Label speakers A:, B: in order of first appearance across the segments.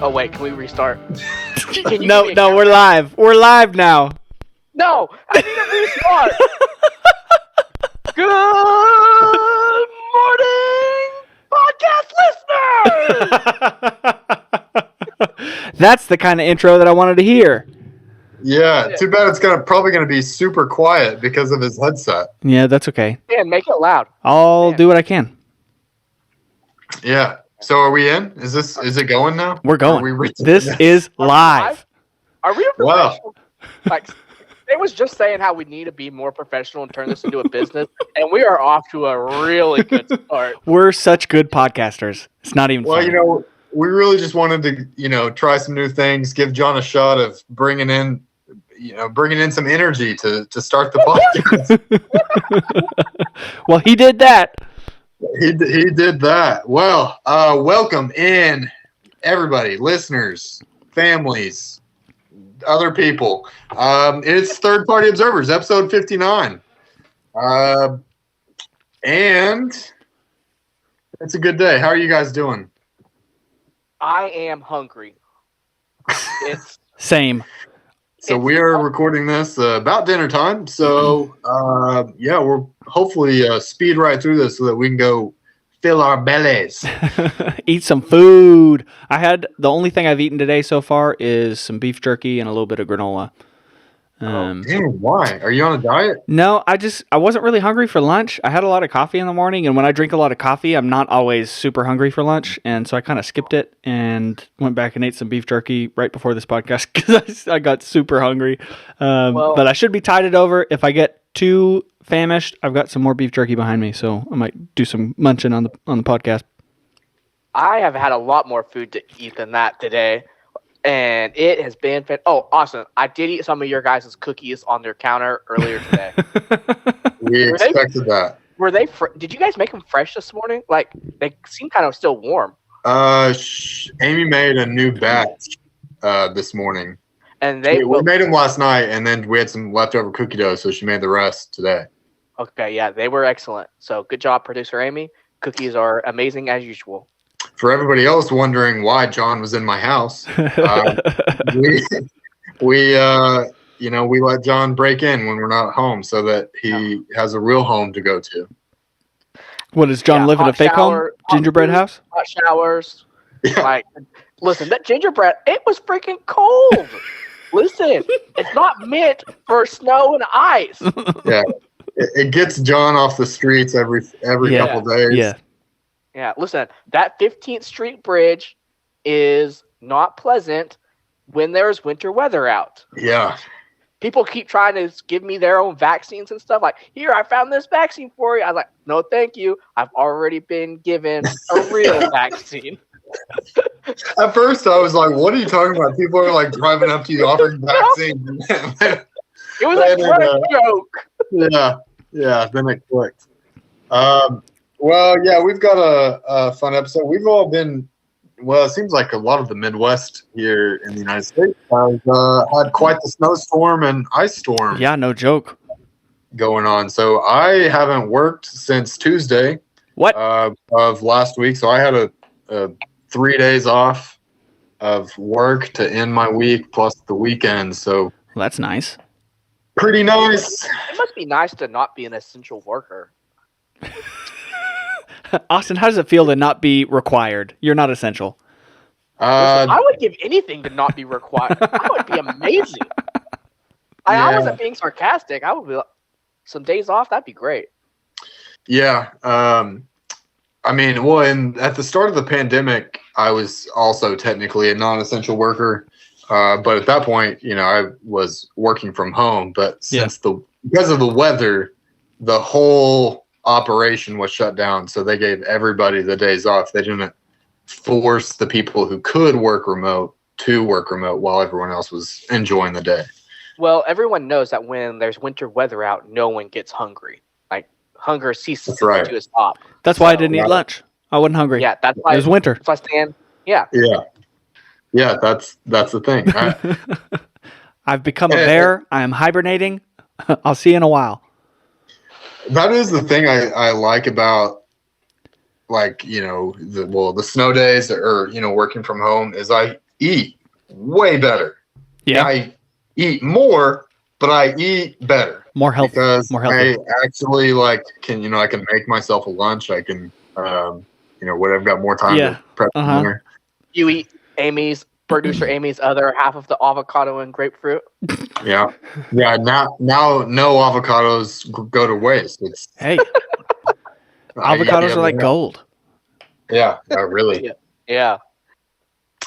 A: Oh wait, can we restart? Can you
B: No,
A: give me a
B: we're live. We're live now.
A: No, I need to restart. Good morning, podcast listeners.
B: That's the kind of intro that I wanted to hear.
C: Yeah, too bad it's probably gonna be super quiet because of his headset.
B: Yeah, that's okay.
A: Man, make it loud.
B: I'll do what I can.
C: Yeah. So are we in? Is it going now?
B: We're going.
C: Are we
B: This is live.
A: Are we
C: Wow.
A: professional? Like, they was just saying how we need to be more professional and turn this into a business, and we are off to a really good start.
B: We're such good podcasters. It's not even
C: Well,
B: funny.
C: we really just wanted to, try some new things, give John a shot of bringing in some energy to start the podcast.
B: Well, he did that.
C: He did that. Well, welcome in, everybody, listeners, families, other people. It's Third Party Observers, episode 59. And it's a good day. How are you guys doing?
A: I am hungry. It's
B: Same.
C: So we are recording this about dinner time. So, we'll hopefully speed right through this so that we can go fill our bellies.
B: Eat some food. The only thing I've eaten today so far is some beef jerky and a little bit of granola.
C: Damn, why? Are you on a diet?
B: No, I wasn't really hungry for lunch. I had a lot of coffee in the morning, and when I drink a lot of coffee, I'm not always super hungry for lunch, and so I kind of skipped it and went back and ate some beef jerky right before this podcast because I got super hungry. But I should be tided over. If I get too famished, I've got some more beef jerky behind me, so I might do some munching on the podcast.
A: I have had a lot more food to eat than that today. And it has been Oh, awesome. I did eat some of your guys' cookies on their counter earlier today.
C: We expected that.
A: Were they did you guys make them fresh this morning? Like, they seem kind of still warm.
C: Amy made a new batch this morning.
A: And
C: we made them last night, and then we had some leftover cookie dough, so she made the rest today.
A: Okay, yeah, they were excellent. So good job, producer Amy. Cookies are amazing as usual.
C: For everybody else wondering why John was in my house, we let John break in when we're not home so that he has a real home to go to.
B: What, does John live in a fake home? Gingerbread house?
A: Hot showers.
C: Yeah.
A: Like, listen, that gingerbread, it was freaking cold. Listen, it's not meant for snow and ice.
C: Yeah. It gets John off the streets every couple days.
B: Yeah.
A: Yeah, listen, that 15th Street Bridge is not pleasant when there's winter weather out.
C: Yeah.
A: People keep trying to give me their own vaccines and stuff. Like, here, I found this vaccine for you. I was like, no, thank you. I've already been given a real vaccine.
C: At first, I was like, what are you talking about? People are like driving up to you offering vaccines.
A: It was a great joke.
C: Yeah, then it clicked. Well, yeah, we've got a fun episode. We've all been, it seems like a lot of the Midwest here in the United States has had quite the snowstorm and ice storm.
B: Yeah, no joke.
C: Going on. So I haven't worked since Tuesday.
B: What?
C: Of last week. So I had a 3 days off of work to end my week plus the weekend. So
B: Well, that's nice.
C: pretty nice.
A: It must be nice to not be an essential worker.
B: Austin, how does it feel to not be required? You're not essential.
A: Listen, I would give anything to not be required. That would be amazing. I wasn't being sarcastic. I would be like, some days off. That'd be great.
C: Yeah. At the start of the pandemic, I was also technically a non-essential worker. But at that point, I was working from home. But because of the weather, the whole operation was shut down. So they gave everybody the days off. They didn't force the people who could work remote to work remote while everyone else was enjoying the day.
A: Well, everyone knows that when there's winter weather out, no one gets hungry. Like, hunger ceases to a stop.
B: That's why I didn't eat lunch. I wasn't hungry.
A: Yeah, that's why
B: it was winter.
A: That's why I stand. Yeah.
C: Yeah, that's the thing.
B: I've become a bear. I am hibernating. I'll see you in a while.
C: That is the thing I like about, like, the snow days or, working from home is I eat way better.
B: Yeah.
C: I eat more, but I eat better
B: More healthy.
C: because
B: More healthy.
C: I actually can I can make myself a lunch. I can whatever. I've got more time
B: Yeah.
C: to prep
B: Uh-huh.
C: dinner.
A: You eat producer Amy's other half of the avocado and grapefruit.
C: Yeah. Now no avocados go to waste. It's
B: Hey, avocados are like gold.
C: Yeah, really.
A: Yeah.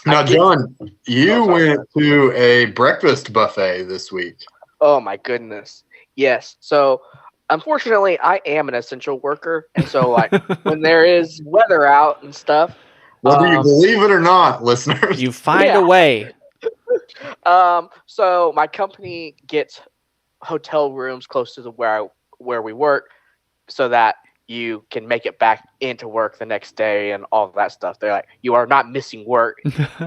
C: Now, John, you went to a breakfast buffet this week.
A: Oh my goodness. Yes. So unfortunately I am an essential worker. And so like when there is weather out and stuff.
C: Whether you believe it or not, listeners.
B: You find a way.
A: So my company gets hotel rooms close to where we work so that you can make it back into work the next day and all of that stuff. They're like, you are not missing work.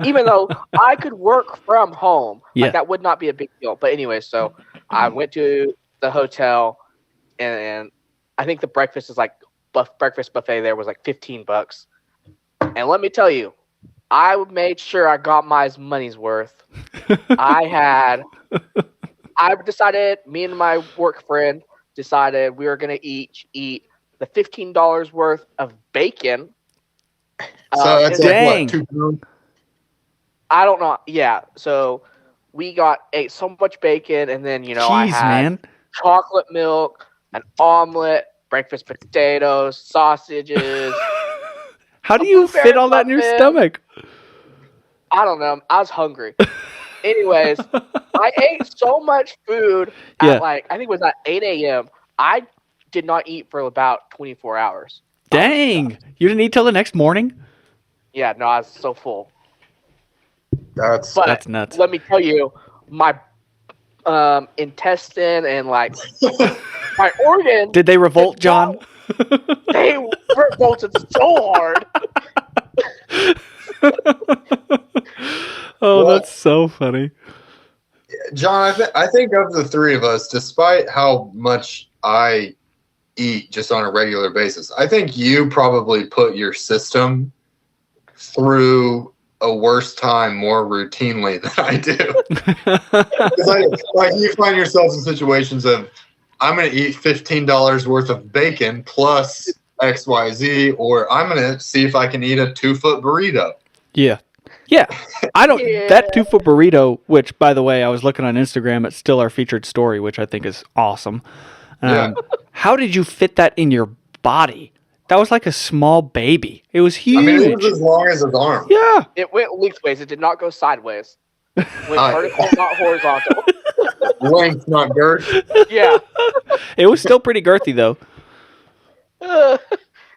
A: Even though I could work from home.
B: Yeah.
A: Like, that would not be a big deal. But anyway, so I went to the hotel and I think the breakfast is like breakfast buffet there was like $15. And let me tell you, I made sure I got my money's worth. I decided, me and my work friend decided we were going to eat the $15 worth of bacon.
C: So that's
B: dang.
C: like what, 2 pounds?
A: I don't know. Yeah. So we ate so much bacon, and then I had chocolate milk, an omelet, breakfast potatoes, sausages.
B: How do you fit all that in your stomach?
A: I don't know. I was hungry. Anyways, I ate so much food at I think it was at 8 a.m. I did not eat for about 24 hours.
B: Dang. You didn't eat till the next morning?
A: Yeah, no, I was so full.
C: That's
B: nuts.
A: Let me tell you, my intestine and like my organ.
B: Did they revolt, John?
A: They revolted so hard.
B: Oh, that's so funny.
C: John, I think of the three of us, despite how much I eat just on a regular basis, I think you probably put your system through a worse time more routinely than I do. Like you find yourselves in situations of, I'm going to eat $15 worth of bacon plus XYZ, or I'm going to see if I can eat a 2-foot burrito.
B: Yeah. I don't.
A: Yeah.
B: That 2-foot burrito, which by the way, I was looking on Instagram, it's still our featured story, which I think is awesome. How did you fit that in your body? That was like a small baby. It was huge.
C: I mean, it was as long as his arm.
B: Yeah.
A: It went lengthways. It did not go sideways. It went vertical, not horizontal.
C: Length, not girth.
A: Yeah.
B: It was still pretty girthy though.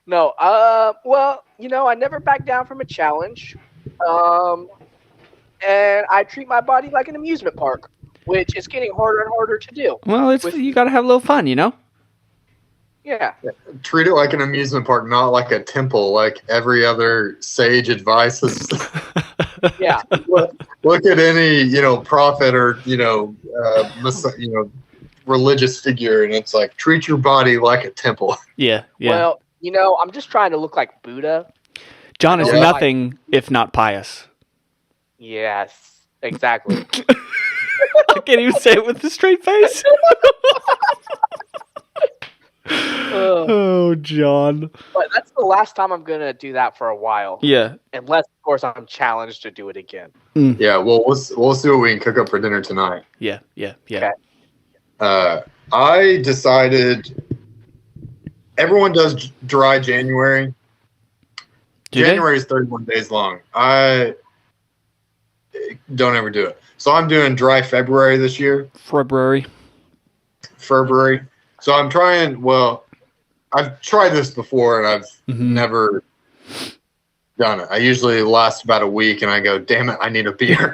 A: No. Well, I never back down from a challenge. And I treat my body like an amusement park, which is getting harder and harder to do.
B: Well, you got to have a little fun,
A: Yeah.
C: Treat it like an amusement park, not like a temple, like every other sage advices.
A: Yeah.
C: Look at any, prophet or, religious figure, and it's like, treat your body like a temple.
B: Yeah.
A: Well, I'm just trying to look like Buddha.
B: John is nothing if not pious.
A: Yes, exactly.
B: I can't even say it with a straight face. Oh, John.
A: But that's the last time I'm going to do that for a while.
B: Yeah.
A: Unless, of course, I'm challenged to do it again.
C: Yeah, well, we'll see what we can cook up for dinner tonight.
B: Yeah.
A: Okay.
C: I decided everyone does dry January. January is 31 days long. I don't ever do it. So I'm doing dry February this year.
B: February.
C: So I'm trying, I've tried this before and I've never done it. I usually last about a week and I go, damn it, I need a beer.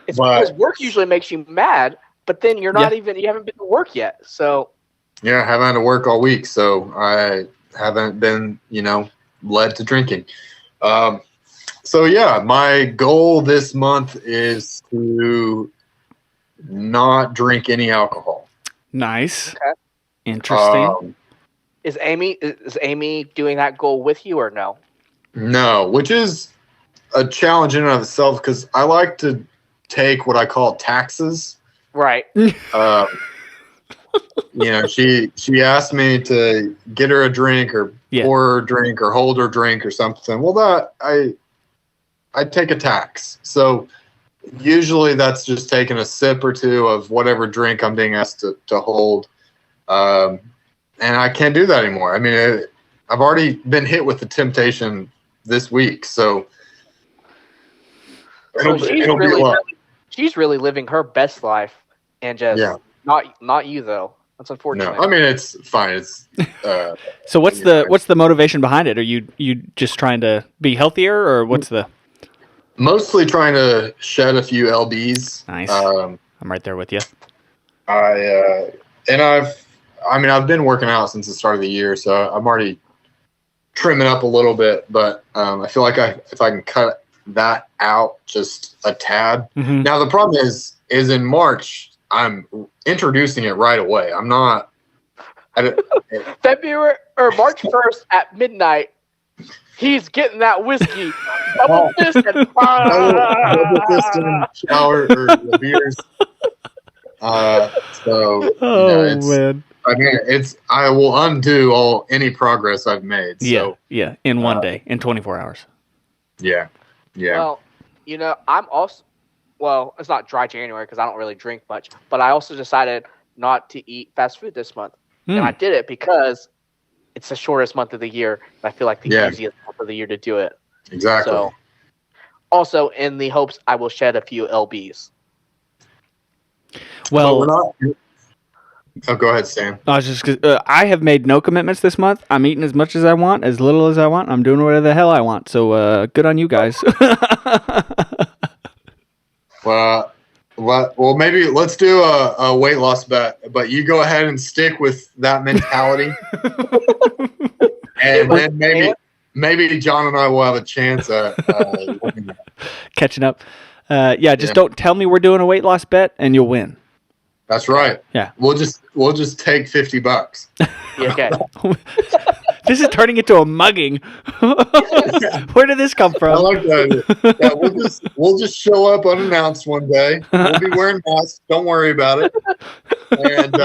A: It's because work usually makes you mad, but then you haven't been to work yet. So
C: yeah, I haven't had to work all week, so I haven't been, led to drinking. So yeah, my goal this month is to not drink any alcohol.
B: Nice.
A: Okay.
B: Interesting.
A: Is Amy doing that goal with you or no?
C: No, which is a challenge in and of itself because I like to take what I call taxes.
A: Right.
C: She asked me to get her a drink or pour her a drink or hold her drink or something. Well, that I take a tax. So usually that's just taking a sip or two of whatever drink I'm being asked to hold. And I can't do that anymore. I mean, I've already been hit with the temptation this week, so it'll be a lot.
A: She's really living her best life, and just not you though. That's unfortunate.
C: No, I mean it's fine. It's
B: so what's the motivation behind it? Are you just trying to be healthier, or what's the?
C: Mostly trying to shed a few lbs.
B: Nice. I'm right there with you.
C: I've been working out since the start of the year, so I'm already trimming up a little bit. But I feel like if I can cut that out just a tad.
B: Mm-hmm.
C: Now the problem is in March I'm introducing it right away. I'm not.
A: February or March 1st at midnight. He's getting that whiskey. Double fist and
C: double fist in shower or the beers.
B: Man.
C: I mean, I will undo any progress I've made. So,
B: in one day, in 24 hours.
C: Yeah.
A: Well, I'm also, it's not dry January because I don't really drink much, but I also decided not to eat fast food this month. And I did it because it's the shortest month of the year. And I feel like the easiest month of the year to do it.
C: Exactly.
A: So, also in the hopes I will shed a few lbs.
B: Well,
C: we're not. Oh, go ahead, Sam.
B: I was just. I have made no commitments this month. I'm eating as much as I want, as little as I want. I'm doing whatever the hell I want. So good on you guys.
C: Well, maybe let's do a weight loss bet. But you go ahead and stick with that mentality, and then maybe John and I will have a chance at
B: catching up. Don't tell me we're doing a weight loss bet, and you'll win.
C: That's right.
B: Yeah.
C: We'll just take $50.
A: Okay.
B: This is turning into a mugging. Where did this come from?
C: I like that. Yeah, we'll just show up unannounced one day. We'll be wearing masks. Don't worry about it. And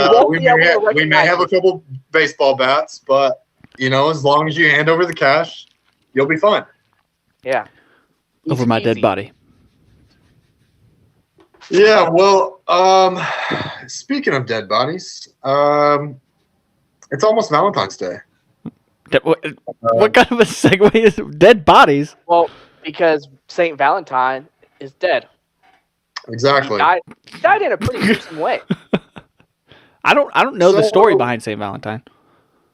C: we may have a couple baseball bats, but as long as you hand over the cash, you'll be fine.
A: Yeah.
B: Over my dead body.
C: Yeah, well, speaking of dead bodies, it's almost Valentine's Day.
B: What kind of a segue is dead bodies?
A: Well, because Saint Valentine is dead.
C: Exactly.
A: He died in a pretty gruesome way.
B: I don't know the story behind Saint Valentine.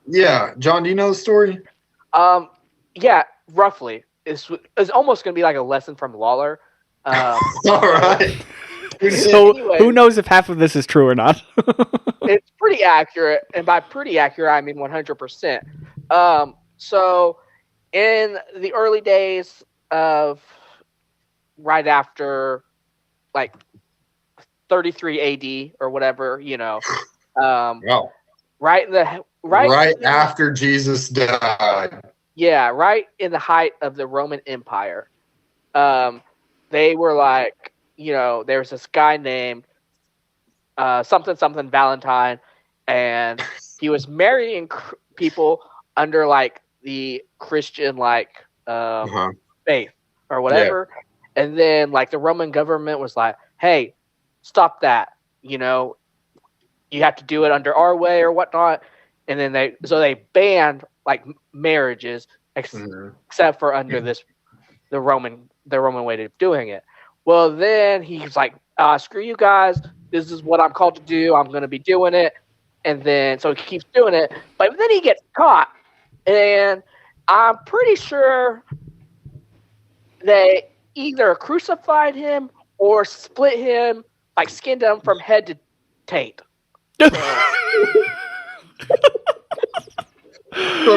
C: Yeah, John, do you know the story?
A: Yeah, roughly. It's almost going to be like a lesson from Lawler.
C: All right.
B: So anyway, who knows if half of this is true or not?
A: It's pretty accurate, and by pretty accurate, I mean 100%. So in the early days of right after like 33 AD or whatever,
C: wow.
A: Right
C: after Jesus died.
A: Yeah, right in the height of the Roman Empire. They were like, there was this guy named something Valentine, and he was marrying people under like the Christian faith or whatever. Yeah. And then like the Roman government was like, hey, stop that. You have to do it under our way or whatnot. And then they banned like marriages except for under the Roman way of doing it. Well, then he's like, screw you guys. This is what I'm called to do. I'm going to be doing it. And then, so he keeps doing it. But then he gets caught. And I'm pretty sure they either crucified him or split him, like skinned him from head to taint.
C: From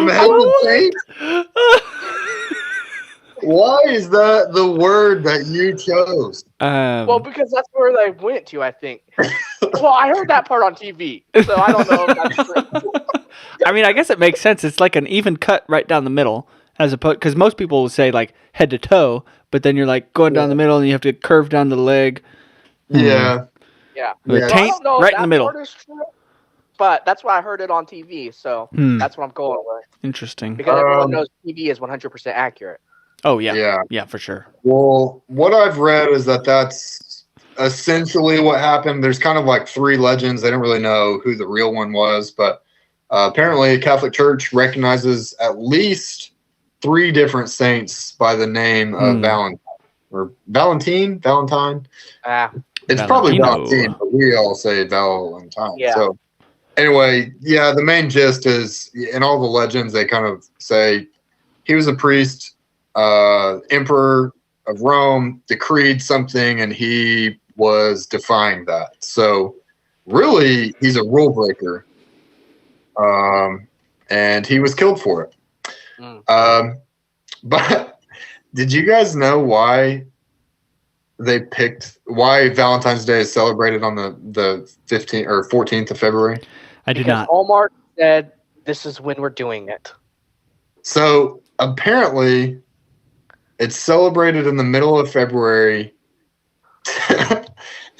C: head to taint? Why is that the word that you chose?
A: Well, because that's where they went to, I think. Well, I heard that part on TV, so I don't know if that's true.
B: I mean, I guess it makes sense. It's like an even cut right down the middle, as opposed because most people will say like head to toe, but then you're like going down the middle and you have to curve down the leg.
C: Yeah.
A: Yeah.
B: The
C: Yeah.
A: I
B: taint
A: don't know if
B: right in the
A: that
B: middle.
A: part is true, but that's why I heard it on TV, so that's what I'm going with.
B: Interesting.
A: Because everyone knows TV is 100% accurate.
B: Oh yeah.
C: Yeah.
B: Yeah, for sure.
C: Well, what I've read is that that's essentially what happened. There's kind of like 3 legends. They don't really know who the real one was, but apparently Catholic Church recognizes at least 3 different saints by the name of Valentine. It's probably
B: Valentino.
C: Valentine, but we all say Valentine.
A: Yeah.
C: So anyway, yeah, the main gist is in all the legends, they kind of say he was a priest, emperor of Rome, decreed something, and he was defying that. So really, he's a rule breaker. And he was killed for it. But did you guys know why Valentine's Day is celebrated on the 15th or 14th of February?
B: I did
A: Because
B: not.
A: Hallmark said this is when we're doing it.
C: So apparently, it's celebrated in the middle of February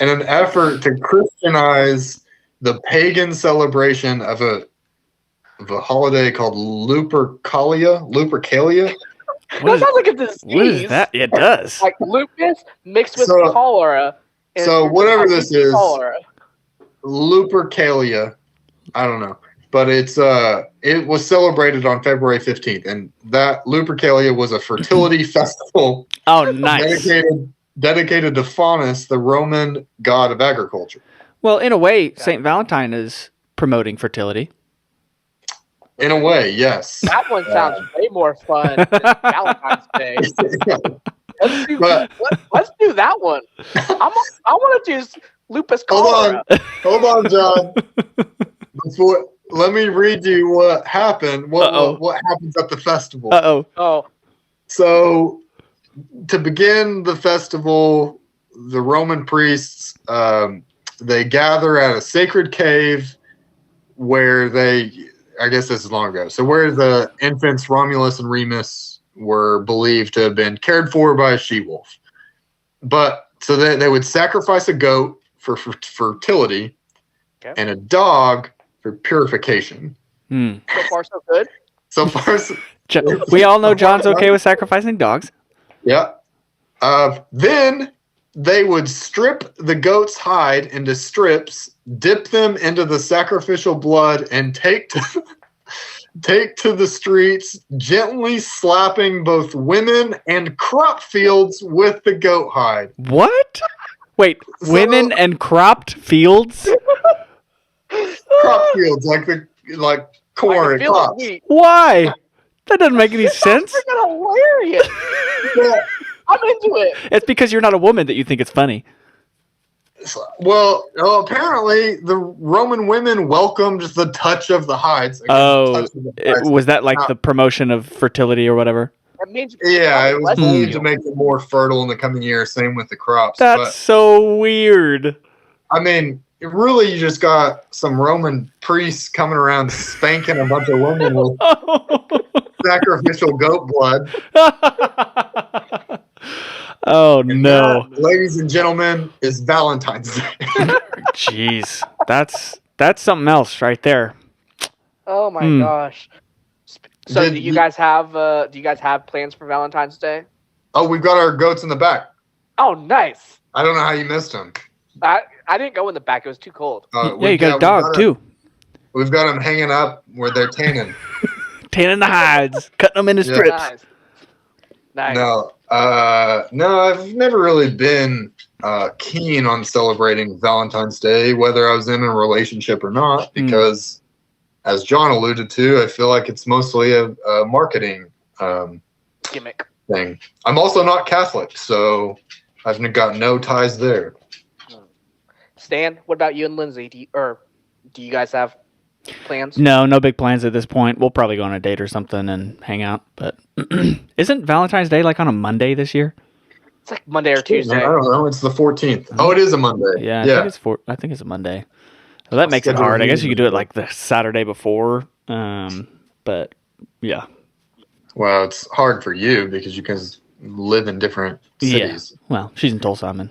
C: in an effort to Christianize the pagan celebration of a holiday called Lupercalia.
B: What is,
A: That sounds like a disease.
B: what is that? It does.
A: Like lupus mixed with
C: So-
A: cholera. and
C: so whatever
A: like
C: this is-
A: cholera.
C: Lupercalia. I don't know. But it was celebrated on February 15th, and that Lupercalia was a fertility festival
B: Oh, nice.
C: dedicated to Faunus, the Roman god of agriculture.
B: Well, in a way, St. Valentine is promoting fertility.
C: In a way, yes.
A: That one sounds way more fun than Valentine's Day. Let's do that one. I want to do lupus cholera.
C: Hold on, John. Let me read you what happened. What happens at the festival?
B: Uh-oh.
A: Oh,
C: So, to begin the festival, the Roman priests they gather at a sacred cave where I guess this is long ago. So, where the infants Romulus and Remus were believed to have been cared for by a she-wolf. But so they would sacrifice a goat for fertility,
A: okay.
C: and a dog for purification.
B: Hmm.
A: So far so good.
C: So far,
B: We all know John's okay with sacrificing dogs.
C: yeah. Then they would strip the goat's hide into strips, dip them into the sacrificial blood, and take to the streets, gently slapping both women and crop fields with the goat hide.
B: What? Wait,
C: So-
B: women and cropped fields?
C: Crop fields, like
A: I
C: corn
A: can
C: and
A: feel
C: crops.
A: it. Wheat.
B: Why? That doesn't make any sense.
A: That's freaking hilarious.
C: Yeah.
A: I'm into it.
B: It's because you're not a woman that you think it's funny.
C: Well, apparently the Roman women welcomed the touch of the hides.
B: Oh,
C: Touch of the hides.
B: was that like the promotion of fertility or whatever?
A: That means
C: Yeah, it was
A: Let's
C: believed
A: see.
C: to make them more fertile in the coming year. Same with the crops.
B: That's so weird.
C: But I mean, really, you just got some Roman priests coming around spanking a bunch of women with sacrificial goat blood.
B: Oh no.
C: That, ladies and gentlemen, is Valentine's Day.
B: Jeez. That's something else right there.
A: Oh my
B: Hmm.
A: gosh. So
C: Did
A: do you
C: you-
A: guys have plans for Valentine's Day?
C: Oh, we've got our goats in the back.
A: Oh, nice.
C: I don't know how you missed them.
A: I didn't go in the back. It was too cold.
B: Yeah, you got a dog too.
C: We've got them hanging up where they're tanning.
B: Tanning the hides, cutting them into
C: Yeah.
B: strips.
A: Nice. Nice.
C: No, I've never really been keen on celebrating Valentine's Day, whether I was in a relationship or not, because, as John alluded to, I feel like it's mostly a marketing
A: Gimmick.
C: thing. I'm also not Catholic, so I've got no ties there.
A: Stan, what about you and Lindsay? Do you guys have plans?
B: No big plans at this point. We'll probably go on a date or something and hang out. But isn't Valentine's Day like on a Monday this year?
A: It's like Monday or
C: I
A: Tuesday.
C: don't know. It's the 14th. Oh, it is a Monday.
B: Yeah,
C: Yeah.
B: I think it's a Monday. So that makes it
C: Schedule
B: hard. I guess
C: meeting.
B: you could do it like the Saturday before. But yeah.
C: Well, it's hard for you because live in different cities.
B: Well, she's in Tulsa. I'm in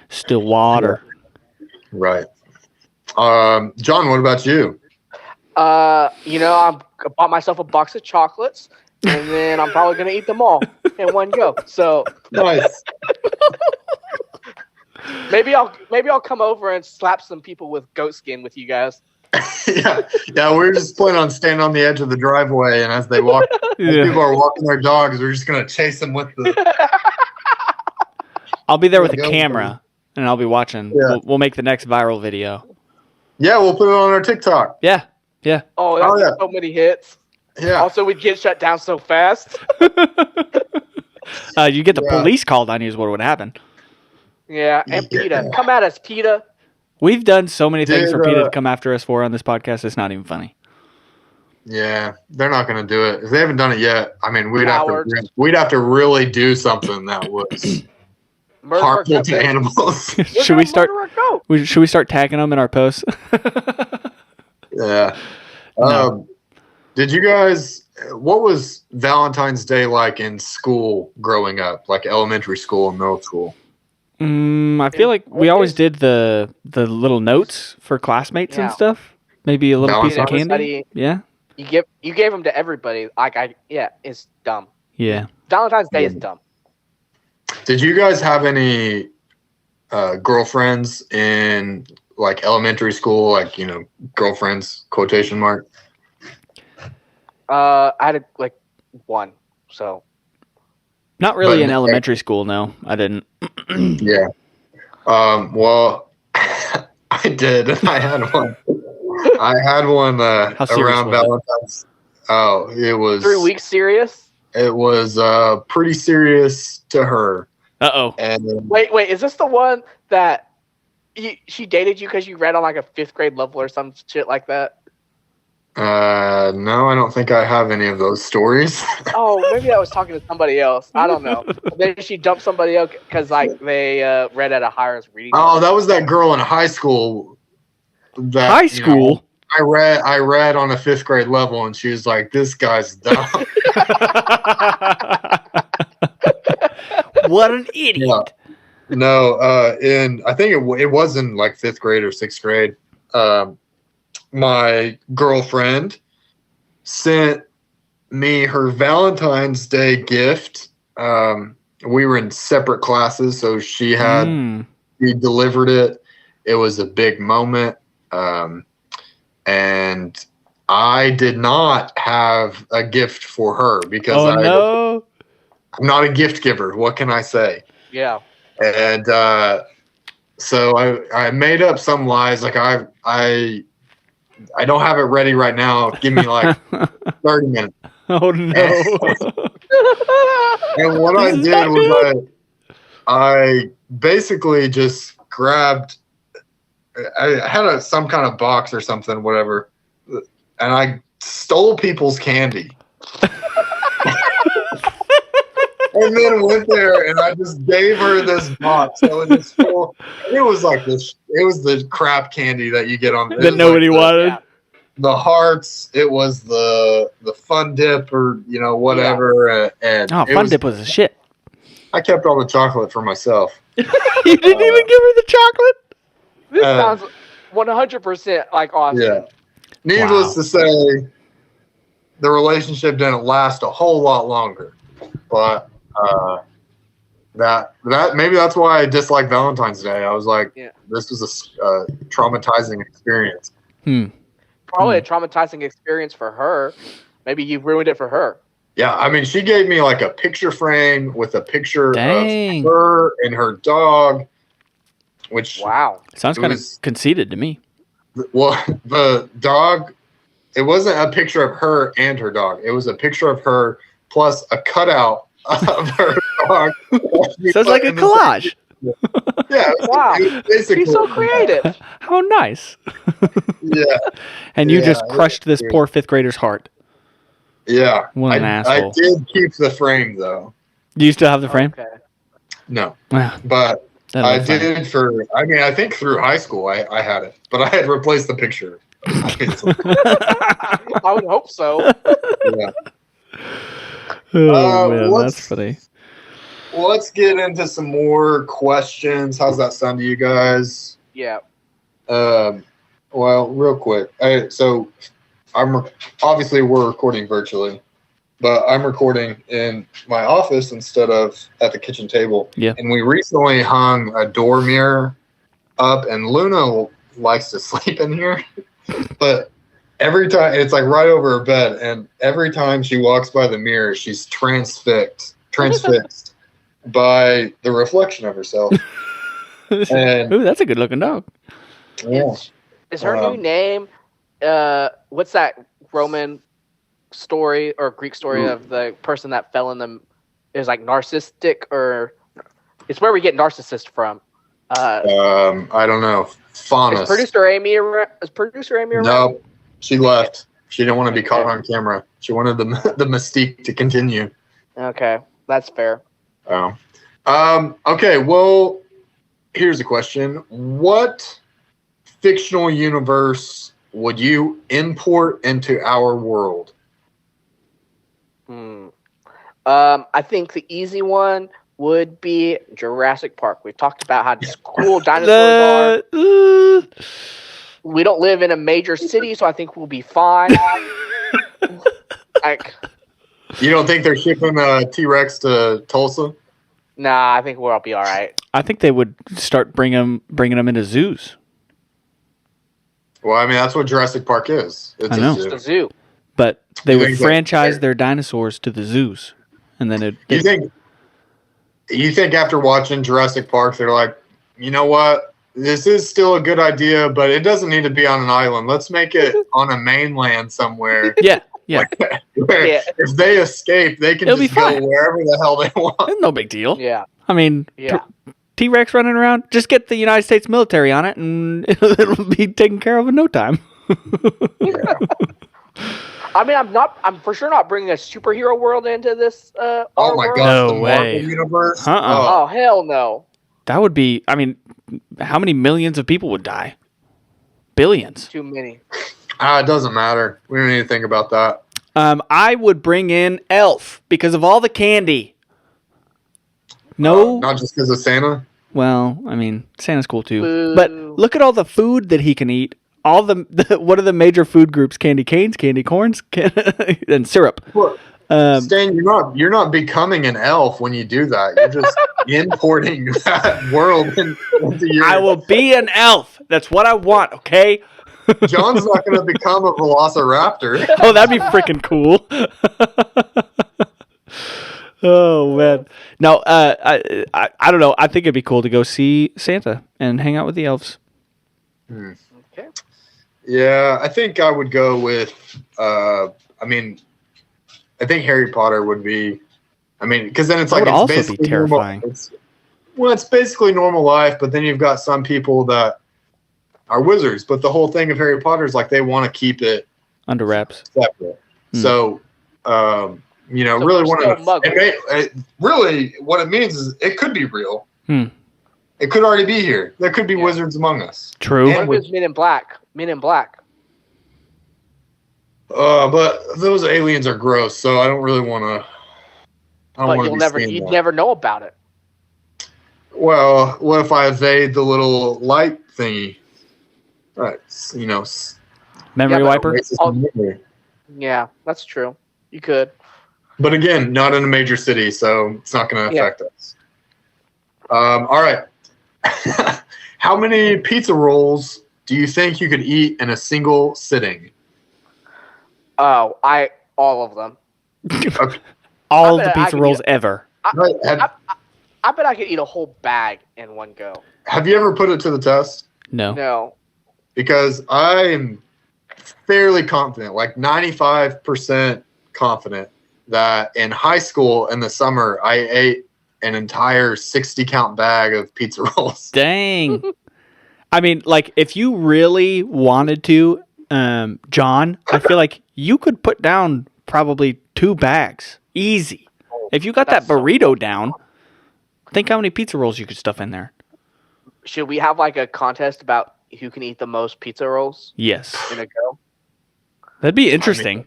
B: Stillwater.
C: Right. John, what about you?
A: I bought myself a box of chocolates, and then I'm probably gonna eat them all in one go. So
C: Nice.
A: maybe I'll come over and slap some people with goat skin with you guys.
C: yeah. We're just planning on standing on the edge of the driveway, and as they walk, as people are walking their dogs, we're just gonna chase them with the.
B: I'll be there with a
C: Go,
B: camera, and I'll be watching.
C: Yeah.
B: We'll make the next viral video.
C: Yeah, we'll put it on our TikTok.
B: Yeah.
A: Oh, that's so many hits.
C: Yeah.
A: Also, we'd get shut down so fast.
B: You get the police called on you is what would happen.
A: Yeah, and PETA. Come at us, PETA.
B: We've done so many things for PETA to come after us for on this podcast. It's not even funny.
C: Yeah, they're not going to do it. If they haven't done it yet, I mean, we'd have to really do something that was harmful to animals.
B: Should we start tagging them in our posts?
C: Yeah.
B: No.
C: Did you guys? What was Valentine's Day like in school growing up, like elementary school and middle school?
B: I feel like we always did the little notes for classmates and stuff. Maybe a little piece of candy. Yeah.
A: You gave them to everybody. It's dumb.
B: Yeah.
A: Valentine's Day is dumb.
C: Did you guys have any girlfriends in like elementary school, like, girlfriends, quotation mark?
A: I had one, so.
B: Not really in elementary school, no. I didn't.
C: Yeah. Well, I did. I had one. Around Valentine's. Oh, it was
A: 3 weeks serious?
C: It was pretty serious to her.
B: Uh-oh.
C: And
A: wait, is this the one that she dated you because you read on like a 5th grade level or some shit like that?
C: No, I don't think I have any of those stories.
A: Oh, maybe I was talking to somebody else. I don't know. Then she dumped somebody else because they read at a higher reading.
C: Oh, that was that girl in high school.
B: High school?
C: I read on a 5th grade level, and she was like, "This guy's dumb."
B: What an idiot!
C: Yeah. No, I think it was in like 5th grade or 6th grade. My girlfriend sent me her Valentine's Day gift. We were in separate classes, so she delivered it. It was a big moment. And I did not have a gift for her because I'm not a gift giver. What can I say?
A: Yeah.
C: And so I made up some lies. Like I don't have it ready right now. Give me like 30 minutes.
B: Oh no.
C: And what I did was I basically just grabbed, I had some kind of box or something, whatever, and I stole people's candy. And then went there and I just gave her this box. It was just full. It was like this. It was the crap candy that you get on
B: that nobody wanted.
C: The hearts. It was the Fun Dip or whatever.
B: Yeah. And Fun Dip was a shit.
C: I kept all the chocolate for myself.
B: You didn't even give her the chocolate.
A: This sounds 100% like awesome.
C: Yeah. Needless to say, the relationship didn't last a whole lot longer, but. That maybe that's why I dislike Valentine's Day. I was like, this was a traumatizing experience.
A: Probably a traumatizing experience for her. Maybe you ruined it for her.
C: Yeah, I mean, she gave me like a picture frame with a picture of her and her dog. Which
B: sounds kind of conceited to me.
C: Well, the dog. It wasn't a picture of her and her dog. It was a picture of her plus a cutout of her dog.
B: So it's like a collage.
C: Yeah.
A: Wow. He's so creative.
B: How nice.
C: Yeah.
B: And you just crushed this poor 5th grader's heart.
C: Yeah.
B: What an asshole.
C: I did keep the frame, though.
B: Do you still have the frame?
A: Okay.
C: No. But I did I think through high school I had it. But I had replaced the picture.
A: I would hope so.
C: Yeah.
B: Oh, man, that's funny.
C: let's get into some more questions. How's that sound to you guys?
A: Yeah.
C: Well, real quick. So obviously we're recording virtually, but I'm recording in my office instead of at the kitchen table.
B: Yeah.
C: And we recently hung a door mirror up, and Luna likes to sleep in here, but every time it's like right over her bed, and every time she walks by the mirror, she's transfixed by the reflection of herself. And
B: Ooh, that's a good looking dog.
C: yeah.
A: Is her new name? What's that Roman story or Greek story of the person that fell in the? Is like narcissistic, or it's where we get narcissist from.
C: I don't know. Faunus.
A: Is producer Amy around?
C: No, she left. She didn't want to be caught on camera. She wanted the mystique to continue.
A: Okay, that's fair.
C: Okay, well, here's a question. What fictional universe would you import into our world?
A: I think the easy one would be Jurassic Park. We've talked about how cool dinosaurs are. We don't live in a major city, so I think we'll be fine. Like,
C: You don't think they're shipping a T-Rex to Tulsa?
A: nah, I think we'll be all right.
B: I think they would start bringing them into zoos.
C: Well, I mean, that's what Jurassic Park is. It's
B: I know.
C: a
A: Just
C: zoo.
A: a zoo.
B: But they
C: You
B: would
C: think that-
B: franchise their dinosaurs to the zoos, and then
C: You think after watching Jurassic Park, they're like, you know what? This is still a good idea, but it doesn't need to be on an island. Let's make it on a mainland somewhere.
B: yeah.
C: Where
A: Yeah.
C: if they escape, they can
B: It'll be
C: just go
B: fine.
C: wherever the hell they want.
B: It's no big deal.
A: Yeah.
B: I mean,
A: Yeah.
B: T-Rex running around, just get the United States military on it, and it'll be taken care of in no time.
A: I mean, I'm for sure not bringing a superhero world into this.
C: Oh
A: our
C: my
A: world.
C: gosh,
B: No
C: the
B: way.
C: Marvel universe.
B: Uh-uh.
A: Oh hell no.
B: That would be, I mean, how many millions of people would die? Billions.
A: Too many.
C: It doesn't matter. We don't need to think about that.
B: I would bring in Elf because of all the candy. No,
C: Not just because of Santa.
B: well, I mean, Santa's cool too.
A: Boo.
B: But look at all the food that he can eat. All the what are the major food groups? Candy canes, candy corns, and syrup.
C: Look, Stan, you're not becoming an elf when you do that. You're just importing that world into your.
B: I will be an elf. That's what I want. Okay.
C: John's not going to become a velociraptor.
B: Oh, that'd be freaking cool. Oh man. No, I don't know. I think it'd be cool to go see Santa and hang out with the elves.
A: Okay.
C: Yeah, I think I would go with. I think Harry Potter would be. Because then it's
B: That
C: like
B: would
C: it's
B: also be
C: basically
B: terrifying.
C: Normal, it's basically normal life, but then you've got some people that are wizards. But the whole thing of Harry Potter is like they want to keep it
B: Under wraps.
C: separate. So, really
A: we're
C: want
A: still
C: to.
A: muggles.
C: Really, what it means is it could be real.
B: Hmm.
C: It could already be here. There could be wizards among us.
B: True.
A: What if it's Men in Black? Men in Black.
C: But those aliens are gross, so I don't really want to.
A: But you'd never know about it.
C: Well, what if I evade the little light thingy? Right,
B: Memory
A: Yeah, but-
B: wiper.
C: erases
A: Oh.
C: the memory.
A: Yeah, that's true. You could.
C: But again, not in a major city, so it's not going to affect us. All right. How many pizza rolls do you think you could eat in a single sitting?
A: Oh, all of them.
C: Okay.
B: All of
A: I
B: the
A: bet I
B: pizza
A: could
B: rolls
A: eat
B: ever.
C: Right,
A: I bet I could eat a whole bag in one go.
C: have you ever put it to the test?
B: No.
A: No.
C: Because I'm fairly confident, like 95% confident, that in high school in the summer, I ate an entire 60-count bag of pizza rolls.
B: Dang. I mean, like, if you really wanted to, John, I feel like you could put down probably 2 bags. Easy. If you got that
A: That's so
B: burrito down, think how many pizza rolls you could stuff in there.
A: Should we have like a contest about who can eat the most pizza rolls
B: Yes.
A: in a go?
B: That'd be interesting.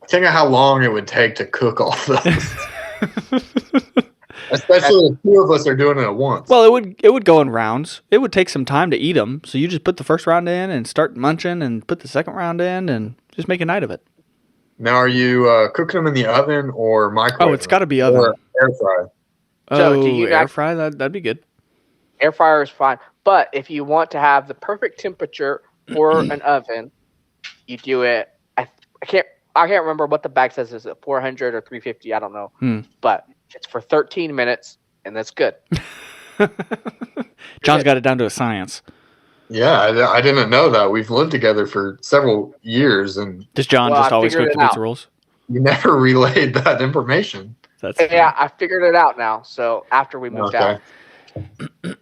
C: Think of how long it would take to cook all those. Especially if two of us are doing it at once.
B: Well, it would go in rounds. It would take some time to eat them. So you just put the first round in and start munching, and put the second round in, and just make a night of it.
C: Now, are you cooking them in the oven or microwave?
B: Oh, it's got to be oven.
C: Or air fry.
A: So
B: Oh,
A: do you
B: air
A: guys-
B: fry? That'd be good.
A: Air fryer is fine, but if you want to have the perfect temperature for an oven, you do it. I can't remember what the bag says. Is it 400 or 350? I don't know. But it's for 13 minutes, and that's good.
B: John's got it down to a science.
C: Yeah, I didn't know that. We've lived together for several years, and
B: Does John
A: Well,
B: just
A: I
B: always
A: figured
B: cook the
A: it
B: pizza
A: out.
B: rolls?
C: you never relayed that information.
B: That's
A: Yeah, I figured it out now. So after we moved out,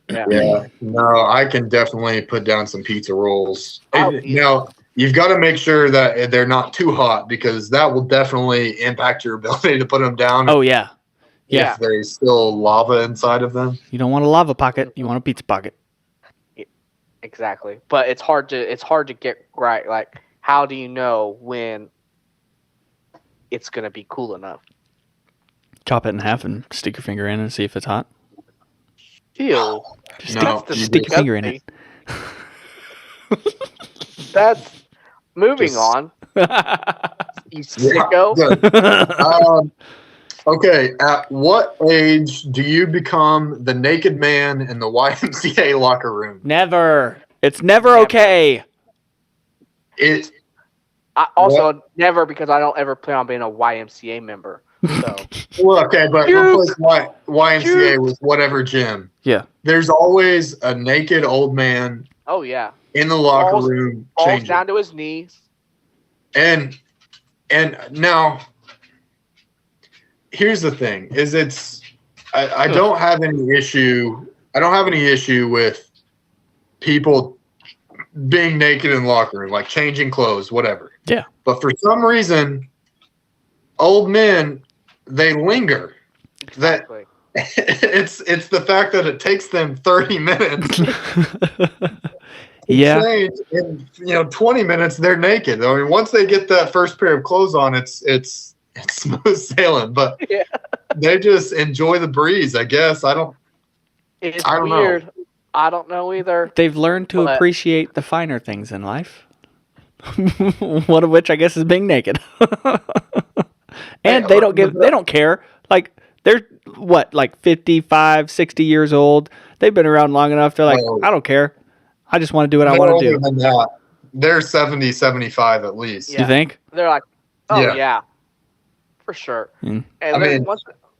C: Yeah. No, I can definitely put down some pizza rolls.
A: Oh,
C: Now, you've got to make sure that they're not too hot because that will definitely impact your ability to put them down.
B: Oh yeah.
A: Yeah.
C: If there's still lava inside of them.
B: You don't want a lava pocket. You want a pizza pocket.
A: exactly. But it's hard to get right. Like, how do you know when it's gonna be cool enough?
B: Chop it in half and stick your finger in and see if it's hot.
A: Ew.
B: Just
C: No,
B: stick,
C: you
B: stick your finger in it.
A: That's moving
C: Just-
A: on. You sicko.
C: Good. Okay, at what age do you become the naked man in the YMCA locker room?
B: Never. It's never
A: Never.
B: okay.
C: It
A: I also never, because I don't ever plan on being a YMCA member. So
C: well, okay, but
A: Shoot.
C: replace YMCA
A: Shoot.
C: with whatever gym.
B: Yeah.
C: There's always a naked old man
A: oh yeah,
C: in the locker
A: Balls-
C: room
A: falls
C: changing.
A: down to his knees.
C: And now here's the thing is I don't have any issue with people being naked in the locker room, like changing clothes, whatever.
B: Yeah.
C: But for some reason, old men, they linger.
A: Exactly.
C: It's the fact that it takes them 30 minutes
B: Yeah.
C: change. In 20 minutes they're naked. I mean, once they get that first pair of clothes on, it's smooth sailing. But
A: Yeah.
C: they just enjoy the breeze, I guess.
A: It's
C: I don't know.
A: weird. I don't know either.
B: They've learned to
A: But-
B: appreciate the finer things in life. One of which I guess is being naked. And
C: Hey,
B: they don't care. Like they're like 55, 60 years old. They've been around long enough. They're like,
C: Well,
B: I don't care. I just want to do what I
C: They're
B: want to
C: older
B: do.
C: than that. They're 70, 75 at least.
A: Yeah.
B: You think?
A: They're like, oh
C: Yeah.
A: yeah, for sure.
B: Mm.
A: And
C: I
A: then
C: mean-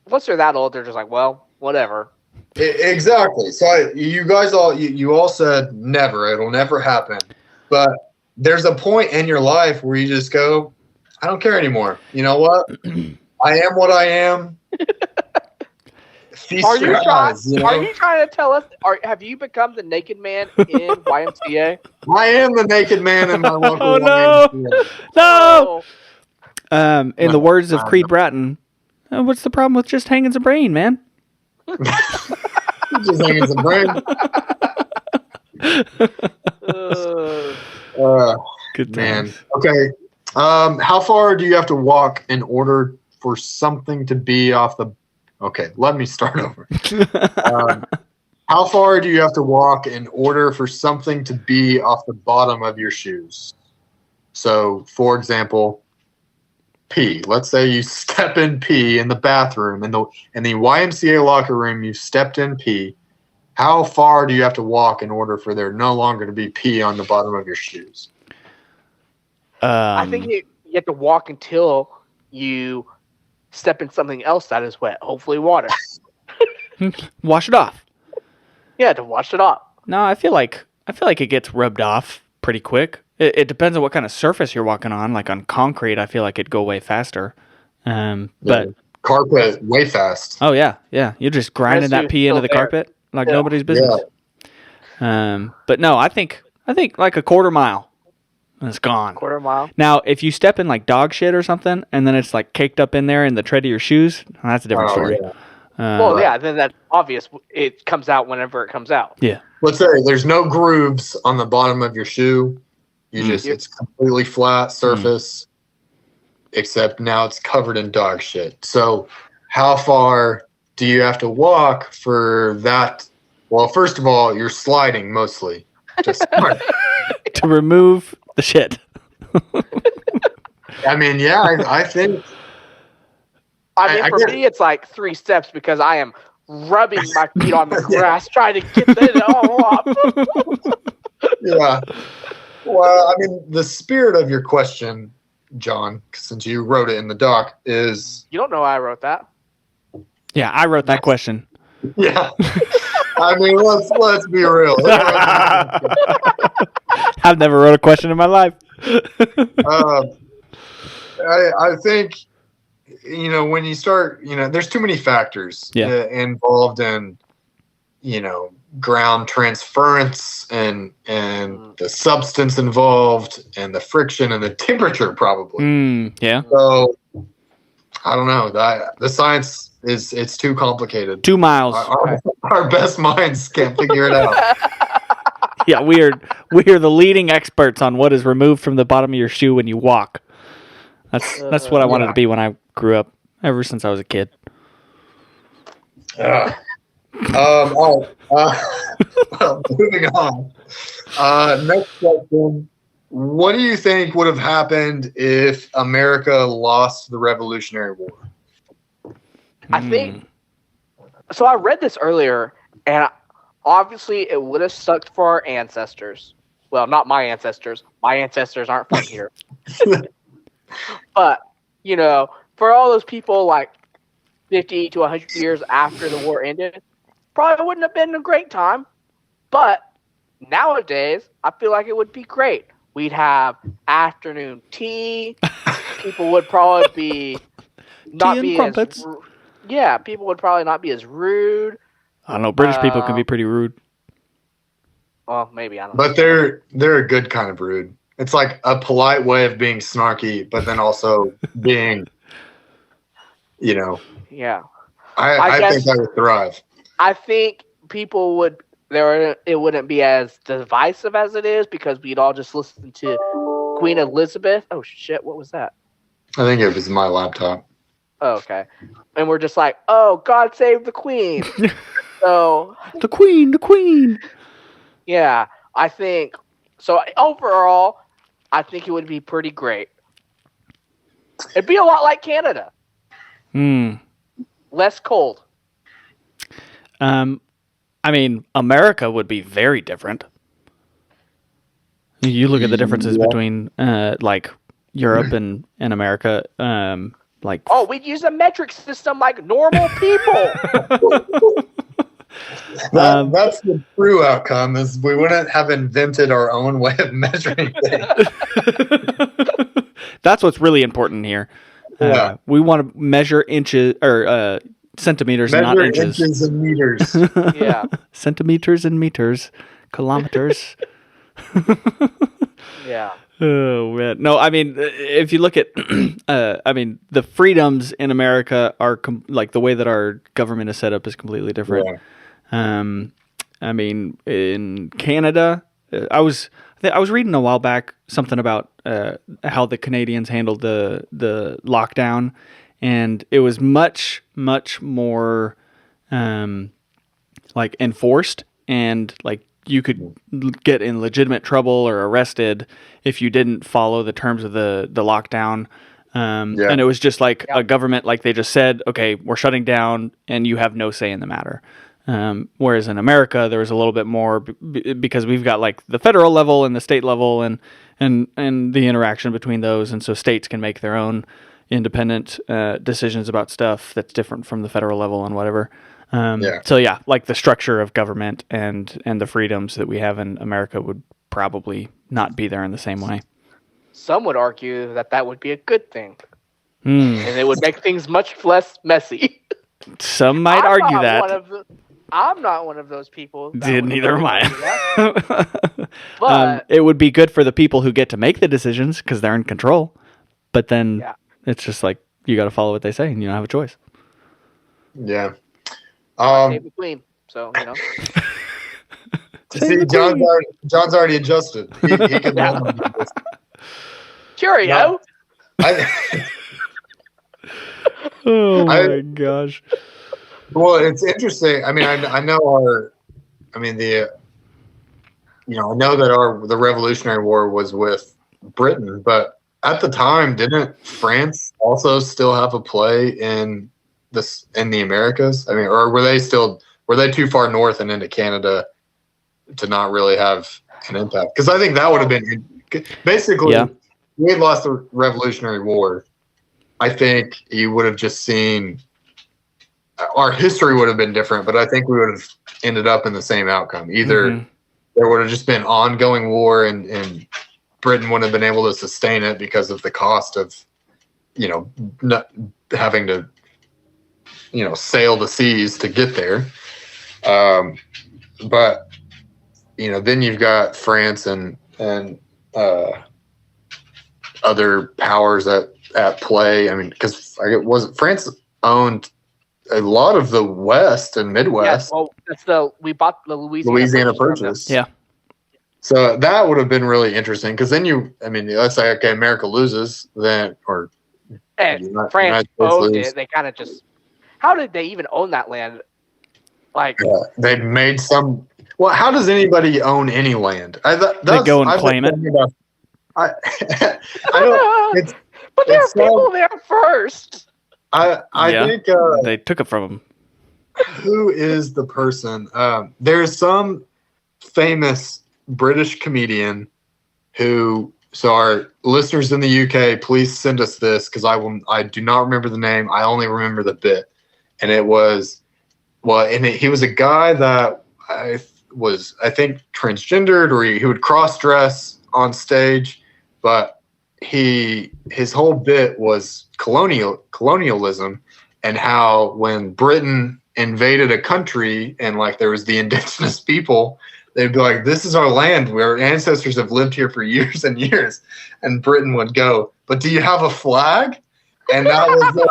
A: once they're that old, they're just like, well, whatever.
C: Exactly. So you guys you all said never. It'll never happen. But there's a point in your life where you just go, I don't care anymore. You know what? I am what I am. Feast
A: Are you
C: your
A: trying?
C: eyes, you know?
A: Are you trying to tell us? Have you become the naked man in YMCA?
C: I am the naked man in my local
B: Oh, no.
C: YMCA.
B: No.
A: Oh,
B: In the words of Creed Bratton, what's the problem with just hanging some brain, man?
C: Just hanging some brain.
B: Good
C: Man.
B: times.
C: Okay. How far do you have to walk in order for something to be off the? Okay, let me start over. How far do you have to walk in order for something to be off the bottom of your shoes? So, for example, pee. Let's say you step in pee in the bathroom in the YMCA locker room. You stepped in pee. How far do you have to walk in order for there no longer to be pee on the bottom of your shoes?
A: I think you have to walk until you step in something else that is wet, hopefully water.
B: wash it off.
A: Yeah, to wash it off.
B: No, I feel like it gets rubbed off pretty quick. It depends on what kind of surface you're walking on. Like on concrete, I feel like it'd go way faster. But
C: Carpet way fast.
B: oh yeah, you're just grinding
A: Unless
B: that pee
A: you're
B: into the
A: still there.
B: carpet like
A: Yeah.
B: nobody's business. But no, I think like a quarter mile, and it's gone.
A: Quarter mile.
B: Now, if you step in like dog shit or something, and then it's like caked up in there in the tread of your shoes, that's a different story.
C: Yeah.
A: Well, yeah, then that's obvious. It comes out whenever it comes out.
C: Let's say there's no grooves on the bottom of your shoe. It's completely flat surface, except now it's covered in dog shit. So how far do you have to walk for that? Well, first of all, you're sliding mostly. Just
B: To remove the shit.
C: I mean, yeah, I think.
A: I mean,
C: I
A: for
C: get
A: me, it's like 3 steps because I am rubbing my feet on the grass trying to get it all up.
C: Yeah. Well, I mean, the spirit of your question, John, since you wrote it in the doc, is
A: You don't know I wrote that.
B: Yeah, I wrote that question.
C: yeah. I mean, let's be real.
B: I've never wrote a question in my life.
C: I think, when you start, there's too many factors involved in, ground transference and the substance involved and the friction and the temperature probably.
B: Yeah.
C: So I don't know. The science it's too complicated.
B: 2 miles.
C: Our best minds can't figure it out.
B: Yeah, we are the leading experts on what is removed from the bottom of your shoe when you walk. That's what I wanted to be when I grew up, ever since I was a kid.
C: Moving on. Next question. What do you think would have happened if America lost the Revolutionary War?
A: I think so. I read this earlier, and obviously it would have sucked for our ancestors. Well, not my ancestors. My ancestors aren't from here. But, for all those people like 50 to 100 years after the war ended, probably wouldn't have been a great time. But nowadays, I feel like it would be great. We'd have afternoon tea. People would probably be not be as people would probably not be as rude.
B: I don't know. British people can be pretty rude.
A: Well, maybe I don't.
C: But they're a good kind of rude. It's like a polite way of being snarky, but then also being,
A: Yeah.
C: I think that would thrive.
A: I think people would. It wouldn't be as divisive as it is because we'd all just listen to Queen Elizabeth. Oh shit! What was that?
C: I think it was my laptop.
A: Oh, okay. And we're just like, oh, God save the Queen. So
B: the Queen.
A: Yeah, I think so. Overall, I think it would be pretty great. It'd be a lot like Canada. Less cold.
B: I mean, America would be very different. You look at the differences between like Europe and America.
A: We'd use a metric system like normal people.
C: That's the true outcome. Is we wouldn't have invented our own way of measuring things.
B: That's what's really important here. We want to measure inches or centimeters, not inches.
C: Inches and meters.
A: Yeah.
B: Centimeters and meters, kilometers.
A: Yeah.
B: Oh man, no. I mean, if you look at, the freedoms in America are like the way that our government is set up is completely different. Yeah. I mean, in Canada, I was reading a while back something about how the Canadians handled the lockdown, and it was much more like enforced, and like you could get in legitimate trouble or arrested if you didn't follow the terms of the lockdown. And it was just like a government, like they just said, okay, we're shutting down and you have no say in the matter. Whereas in America, there was a little bit more because we've got like the federal level and the state level and the interaction between those. And so states can make their own independent decisions about stuff that's different from the federal level and whatever. So yeah, like the structure of government and the freedoms that we have in America would probably not be there in the same way.
A: Some would argue that would be a good thing. And it would make things much less messy.
B: Some might argue that.
A: I'm not one of those people.
B: Neither am I.
A: But
B: it would be good for the people who get to make the decisions because they're in control. But then it's just like you got to follow what they say and you don't have a choice.
C: Yeah.
A: Save the Queen. So,
C: See, John's already adjusted. He can
A: Curio.
B: Oh my gosh.
C: Well, it's interesting. I mean, I know I know that the Revolutionary War was with Britain, but at the time, didn't France also still have a play in the Americas? I mean, or were they too far north and into Canada to not really have an impact? Because I think that would have been basically, we had lost the Revolutionary War. I think you would have just seen our history would have been different, but I think we would have ended up in the same outcome. Either there would have just been ongoing war and Britain wouldn't have been able to sustain it because of the cost of, not having to, sail the seas to get there. But, then you've got France and other powers at play. I mean, because France owned a lot of the West and Midwest.
A: Yeah, well, we bought the
C: Louisiana Purchase.
B: Yeah.
C: So that would have been really interesting because then let's say, okay, America loses, then, or
A: France owned it. They kind of just, how did they even own that land? Like,
C: they made some. Well, how does anybody own any land?
B: They go and claim it.
C: I don't.
A: But there are people there first.
C: I think
B: they took it from them.
C: Who is the person? There's some famous British comedian who. So our listeners in the UK, please send us this because I do not remember the name. I only remember the bit, and it was he was a guy that I think transgendered, or he would cross dress on stage, but his whole bit was colonialism and how when Britain invaded a country and like there was the indigenous people, they'd be like, this is our land. Our ancestors have lived here for years and years. And Britain would go, but do you have a flag? And that was the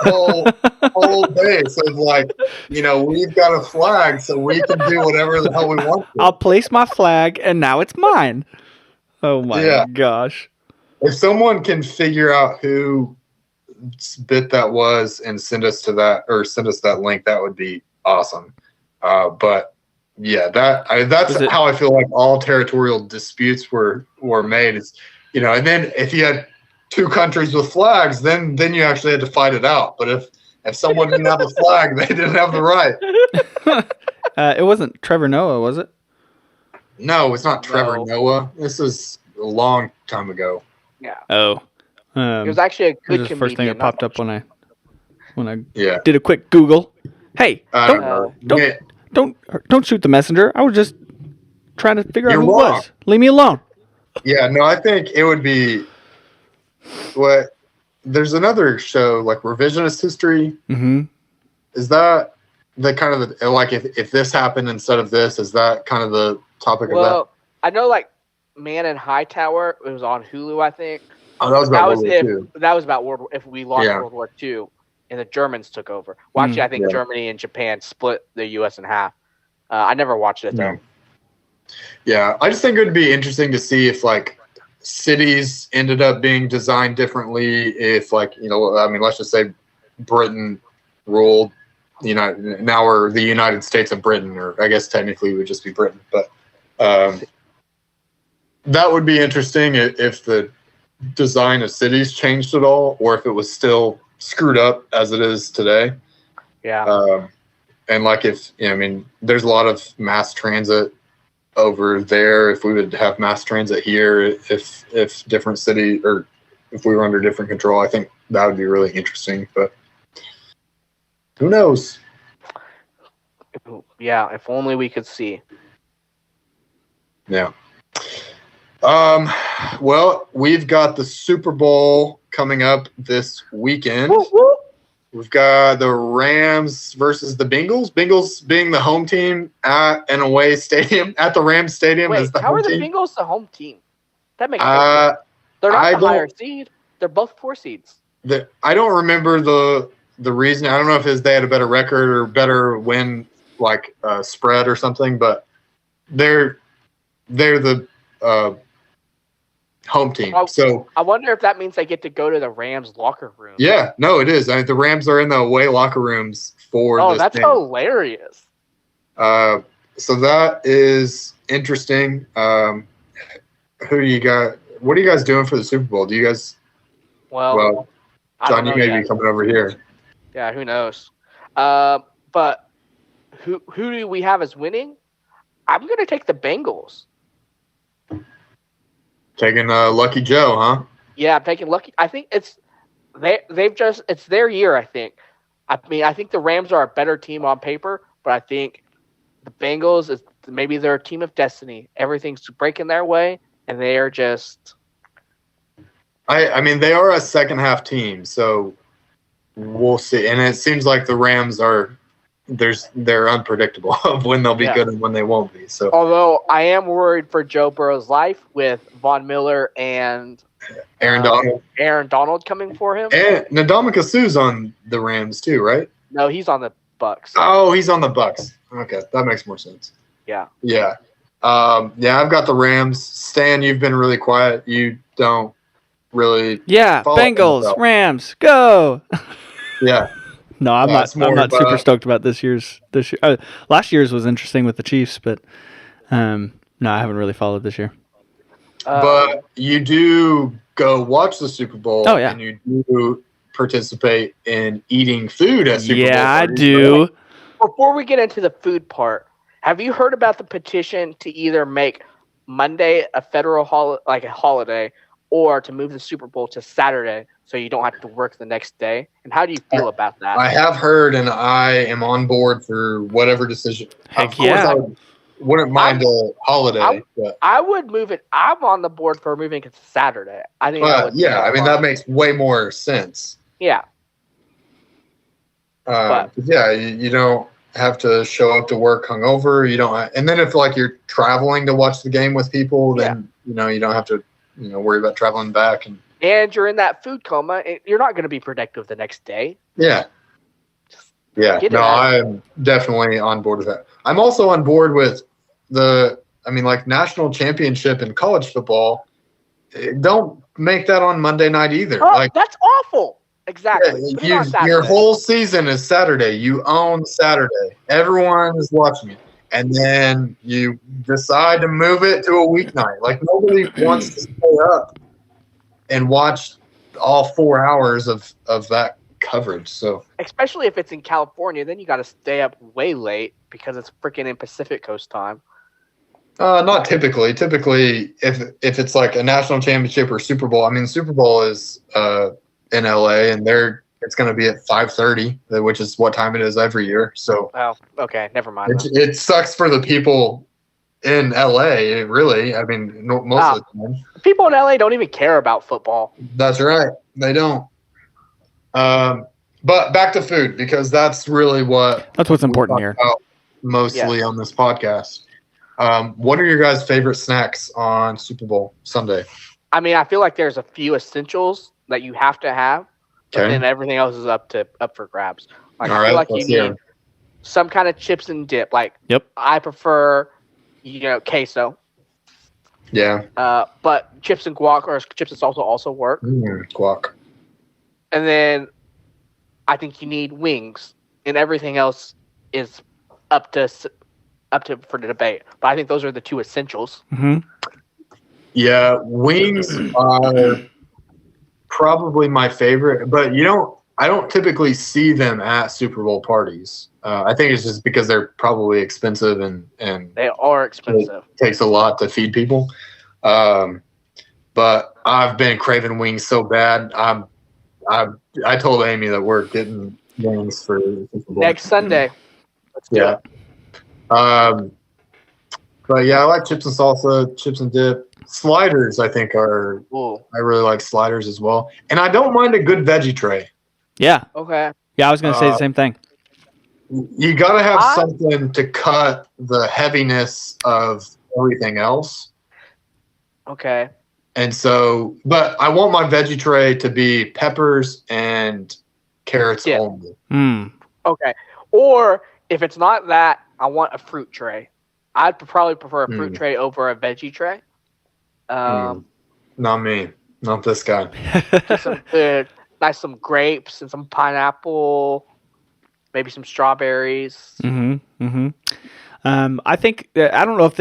C: whole thing. So it's like, we've got a flag, so we can do whatever the hell we want to.
B: I'll place my flag, and now it's mine. Oh my gosh.
C: If someone can figure out who bit that was and send us that link, that would be awesome. But yeah, that's how I feel like all territorial disputes were made. Is and then if you had two countries with flags, then you actually had to fight it out. But if someone didn't have a flag, they didn't have the right.
B: It wasn't Trevor Noah, was it?
C: No, it's not Trevor Noah. This is a long time ago.
A: Yeah.
B: Oh.
A: It was actually a good comedian.
B: The first thing that popped up when I
C: Yeah.
B: did a quick Google. Hey, don't shoot the messenger. I was just trying to figure out who it was. Leave me alone.
C: Yeah, no, I think it would be there's another show like Revisionist History.
B: Mm-hmm.
C: Is that the kind of like if this happened instead of this, is that kind of the topic of that?
A: Well, I know like Man in Hightower, it was on Hulu, I think.
C: Oh, that was about World War II.
A: That was about if we lost World War II and the Germans took over. Well, actually, I think Germany and Japan split the U.S. in half. I never watched it though.
C: Yeah, I just think it would be interesting to see if like cities ended up being designed differently. If like let's just say Britain ruled now we're the United States of Britain, or I guess technically it would just be Britain, but that would be interesting if the design of cities changed at all, or if it was still screwed up as it is today.
A: Yeah.
C: And like there's a lot of mass transit over there. If we would have mass transit here, if different city or if we were under different control, I think that would be really interesting. But who knows?
A: Yeah, if only we could see.
C: Yeah. Well, we've got the Super Bowl coming up this weekend.
A: Woo, woo.
C: We've got the Rams versus the Bengals. Bengals being the home team at an away stadium at the Rams Stadium.
A: Wait,
C: is the
A: how
C: home
A: are the
C: team.
A: Bengals the home team? That makes sense. They're not the higher seed. They're both 4 seeds.
C: I don't remember the reason. I don't know if they had a better record or better win spread or something, but they're the home team.
A: Oh.
C: So
A: I wonder if that means they get to go to the Rams locker room.
C: yeah, no, it is. I mean, the Rams are in the away locker rooms for
A: Oh,
C: this
A: that's
C: game.
A: hilarious.
C: So that is interesting. Who do you got? What are you guys doing for the Super Bowl? Do you guys?
A: Well, I
C: John,
A: don't
C: you
A: know
C: may
A: yet.
C: be coming over here.
A: Yeah, who knows? But who do we have as winning? I'm gonna take the Bengals.
C: Taking Lucky Joe, huh?
A: Yeah, I'm taking Lucky. I think it's it's their year. I think. I mean, I think the Rams are a better team on paper, but I think the Bengals is maybe they're a team of destiny. Everything's breaking their way, and they are just.
C: I mean, they are a second half team, so we'll see. And it seems like the Rams they're unpredictable of when they'll be good and when they won't be. So
A: Although I am worried for Joe Burrow's life with Von Miller and
C: Aaron Donald
A: coming for him.
C: and Ndamukong Suh's on the Rams too, right?
A: No, he's on the Bucks.
C: Oh, he's on the Bucks. Okay, that makes more sense.
A: Yeah.
C: Yeah. I've got the Rams. Stan, you've been really quiet. You don't really.
B: Yeah,
C: follow
B: Bengals,
C: NFL.
B: Rams, go.
C: Yeah.
B: No, I'm
C: It's more
B: not super
C: about-
B: stoked about this year. Last year's was interesting with the Chiefs, but no, I haven't really followed this year.
C: But you do go watch the Super Bowl.
B: Oh, yeah.
C: And you do participate in eating food at Super Bowl.
B: Yeah, I
C: parties,
B: do.
C: right?
A: Before we get into the food part, have you heard about the petition to either make Monday a federal like a holiday, or to move the Super Bowl to Saturday so you don't have to work the next day? And how do you feel about that?
C: I have heard, and I am on board for whatever decision.
B: Heck
C: Of course,
B: yeah.
C: I wouldn't mind a holiday. But
A: I would move it. I'm on the board for moving it to Saturday. I think. That would be
C: yeah, I mean,
A: fun.
C: that makes way more sense.
A: Yeah.
C: Yeah, you don't have to show up to work hungover. You don't, and then if like you're traveling to watch the game with people, then you don't have to worry about traveling back.
A: And you're in that food coma. You're not going to be productive the next day.
C: Yeah,
A: get it
C: no,
A: out.
C: I'm definitely on board with that. I'm also on board with like national championship in college football. Don't make that on Monday night either.
A: Oh,
C: Like
A: that's awful. Exactly. Put it on Saturday.
C: your whole season is Saturday. You own Saturday. Everyone is watching you. And then you decide to move it to a weeknight. Like nobody wants to stay up and watch all 4 hours of that coverage. So
A: Especially if it's in California, then you got to stay up way late because it's freaking in Pacific Coast time.
C: not typically. Typically, if it's like a national championship or Super Bowl, I mean, Super Bowl is in LA, and it's going to be at 5:30, which is what time it is every year. So
A: Oh, okay. Never mind.
C: it sucks for the people in LA. Really, I mean, most of the time.
A: People in LA don't even care about football.
C: That's right. They don't. But back to food, because that's really
B: That's what's important
C: we
B: here.
C: talk about mostly on this podcast. What are your guys' favorite snacks on Super Bowl Sunday?
A: I mean, I feel like there's a few essentials that you have to have,
C: Okay.
A: and then everything else is up for grabs. Like
C: All
A: I
C: right,
A: feel like you
C: let's hear
A: need some kind of chips and dip. Like
B: Yep.
A: I prefer, queso.
C: Yeah.
A: But chips and guac or chips and salsa also work.
C: Guac.
A: And then I think you need wings, and everything else is up to for the debate. But I think those are the two essentials.
B: Hmm.
C: Yeah, wings are probably my favorite, but I don't typically see them at Super Bowl parties. I think it's just because they're probably expensive and
A: They are expensive.
C: it takes a lot to feed people. But I've been craving wings so bad. I told Amy that we're getting wings for Super Bowl.
A: Next Sunday. Let's do
C: Yeah.
A: it.
C: But yeah, I like chips and salsa, chips and dip. Sliders, I think,
A: Ooh.
C: I really like sliders as well. And I don't mind a good veggie tray.
B: Yeah.
A: Okay.
B: Yeah, I was going to say the same thing.
C: You got to have
A: I-
C: something to cut the heaviness of everything else.
A: Okay.
C: And so, but I want my veggie tray to be peppers and carrots
A: Yeah.
C: only.
B: Mm.
A: Okay. Or if it's not that, I want a fruit tray. I'd probably prefer a fruit tray over a veggie tray.
C: Not me. Not this guy.
A: Get some good, some grapes and some pineapple, maybe some strawberries.
B: I think I don't know if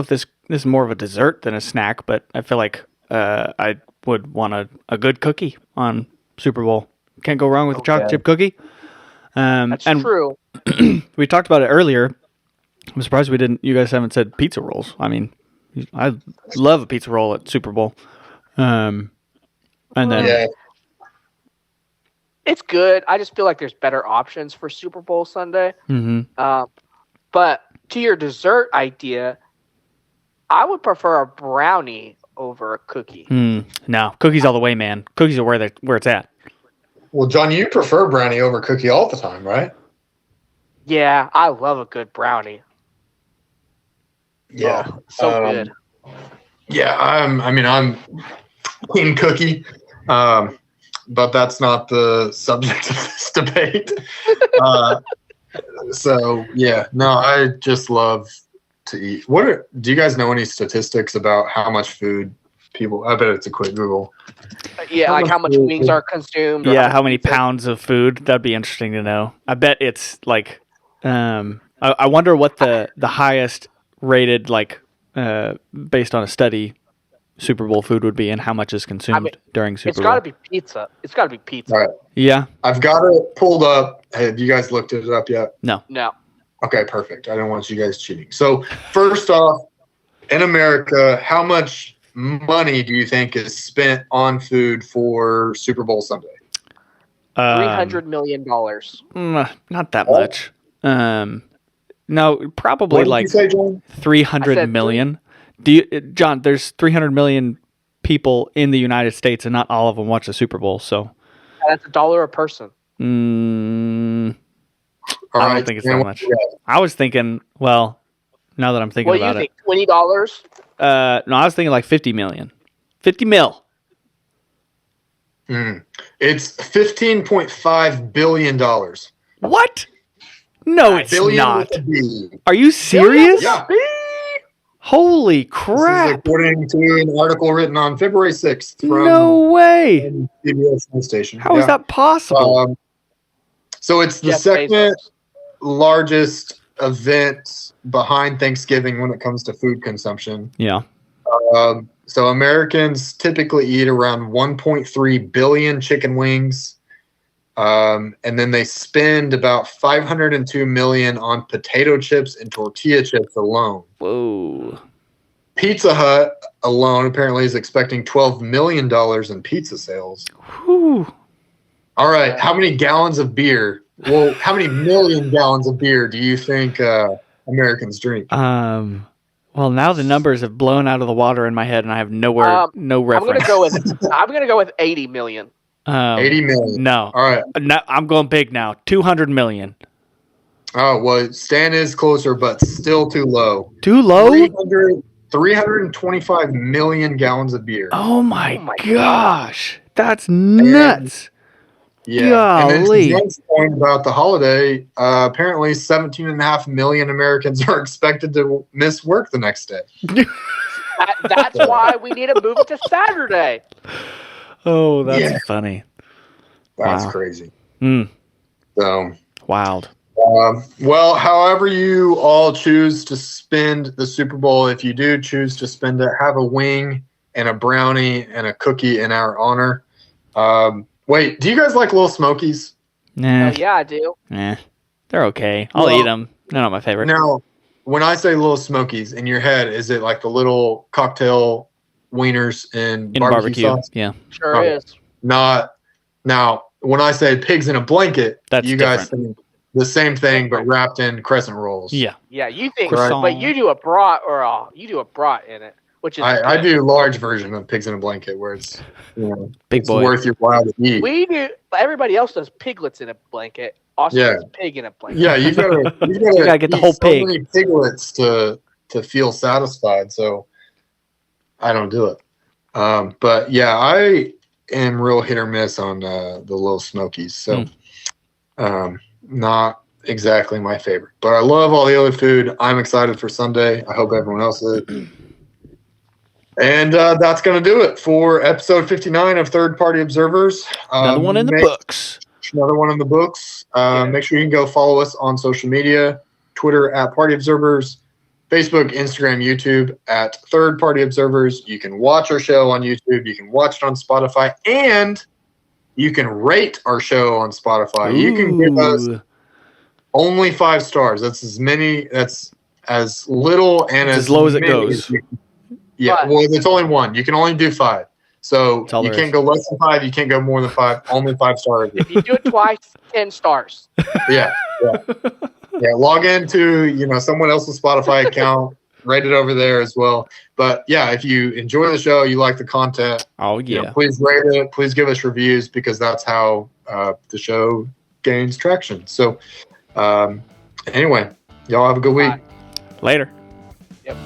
B: this is more of a dessert than a snack, but I feel like I would want a good cookie on Super Bowl. Can't go wrong with a chocolate chip cookie.
A: That's true.
B: We talked about it earlier. I'm surprised you guys haven't said pizza rolls. I mean, I love a pizza roll at Super Bowl. And then
A: it's good. I just feel like there's better options for Super Bowl Sunday. But to your dessert idea, I would prefer a brownie over a cookie.
B: No, cookies all the way, man. Cookies are where it's at.
C: Well, John, you prefer brownie over cookie all the time, right?
A: Yeah, I love a good brownie.
C: Yeah,
A: good.
C: Yeah, I'm team cookie, but that's not the subject of this debate. So yeah, no, I just love to eat. Do you guys know any statistics about how much food people? I bet it's a quick Google.
A: Yeah, like how much wings are consumed.
B: Yeah, how many pounds of food? That'd be interesting to know. I bet it's like, I wonder what the highest rated, like, based on a study, Super Bowl food would be, and how much is consumed during Super Bowl.
A: It's got to be pizza. It's got to be pizza.
C: All right.
B: Yeah.
C: I've got it pulled up. Have you guys looked it up yet?
B: No.
C: Okay, perfect. I don't want you guys cheating. So first off, in America, how much money do you think is spent on food for Super Bowl Sunday?
A: $300 million.
B: Not that much. No, probably
C: What did
B: like
C: you say, John?
B: 300 million. John, there's 300 million people in the United States, and not all of them watch the Super Bowl. So
A: that's $1 a person.
B: I don't think it's that much. I was thinking, well, now that I'm thinking about it.
A: What do you think, $20?
B: No, I was thinking like 50 million. 50 mil.
C: It's $15.5 billion.
B: What? No, it's not. Are you serious?
C: Yeah.
B: Holy
C: This
B: crap.
C: is according to an article written on February 6th from
B: No way.
C: CBS News Station.
B: How is that possible?
C: So it's the second largest event behind Thanksgiving when it comes to food consumption.
B: Yeah.
C: So Americans typically eat around 1.3 billion chicken wings. And then they spend about 502 million on potato chips and tortilla chips alone.
B: Whoa.
C: Pizza Hut alone apparently is expecting $12 million in pizza sales.
B: Whew.
C: All right. How many gallons of beer? Well, how many million gallons of beer do you think Americans drink?
B: Well, now the numbers have blown out of the water in my head, and I have no reference.
A: I'm gonna go with 80 million.
C: 80 million.
B: No.
C: All right.
B: No, I'm going big now. 200 million.
C: Oh, well, Stan is closer, but still too low.
B: Too low?
C: 325 million gallons of beer.
B: Oh my gosh. That's nuts.
C: Yeah.
B: Golly.
C: And then to John's point about the holiday, apparently 17.5 million Americans are expected to miss work the next day.
A: That's why we need to move it to Saturday.
B: Oh, that's funny.
C: That's crazy. So
B: wild.
C: Well, however you all choose to spend the Super Bowl, if you do choose to spend it, have a wing and a brownie and a cookie in our honor. Wait, do you guys like Little Smokies?
B: Nah.
A: Yeah, I do.
B: Nah. They're okay. I'll eat them. They're not my favorite.
C: Now, when I say Little Smokies, in your head, is it like the little cocktail wieners in barbecue sauce?
B: Yeah.
A: Sure is.
C: Not now. When I say pigs in a blanket,
B: that's
C: you
B: different.
C: Guys think the same thing, but wrapped in crescent rolls.
B: Yeah.
A: Yeah, you think,
B: Croissant.
A: but you do a brat in it, which is
C: I do large version of pigs in a blanket where it's
B: big boy,
C: worth your while to eat.
A: We do. Everybody else does piglets in a blanket. Austin does pig in a blanket.
C: Yeah, you gotta
B: get the whole pig.
C: Many piglets to feel satisfied. So I don't do it. But yeah, I am real hit or miss on the Little Smokies. So not exactly my favorite, but I love all the other food. I'm excited for Sunday. I hope everyone else is. And that's going to do it for episode 59 of Third Party Observers.
B: Another one in the books.
C: Another one in the books. Make sure you can go follow us on social media, Twitter at Party Observers, Facebook, Instagram, YouTube at Third Party Observers. You can watch our show on YouTube. You can watch it on Spotify. And you can rate our show on Spotify.
B: Ooh.
C: You can give us only 5 stars. That's as little and
B: It's as low as it goes.
C: Yeah, well, it's only 1. You can only do 5. So you
B: there
C: can't
B: is.
C: go less than 5. You can't go more than 5. Only 5 stars.
A: If you do it twice, 10 stars.
C: Yeah. Log into someone else's Spotify account, rate it over there as well. But yeah, if you enjoy the show, you like the content,
B: Oh yeah.
C: please rate it. Please give us reviews because that's how the show gains traction. So anyway, y'all have a good week.
A: Bye.
B: Later.
A: Yep.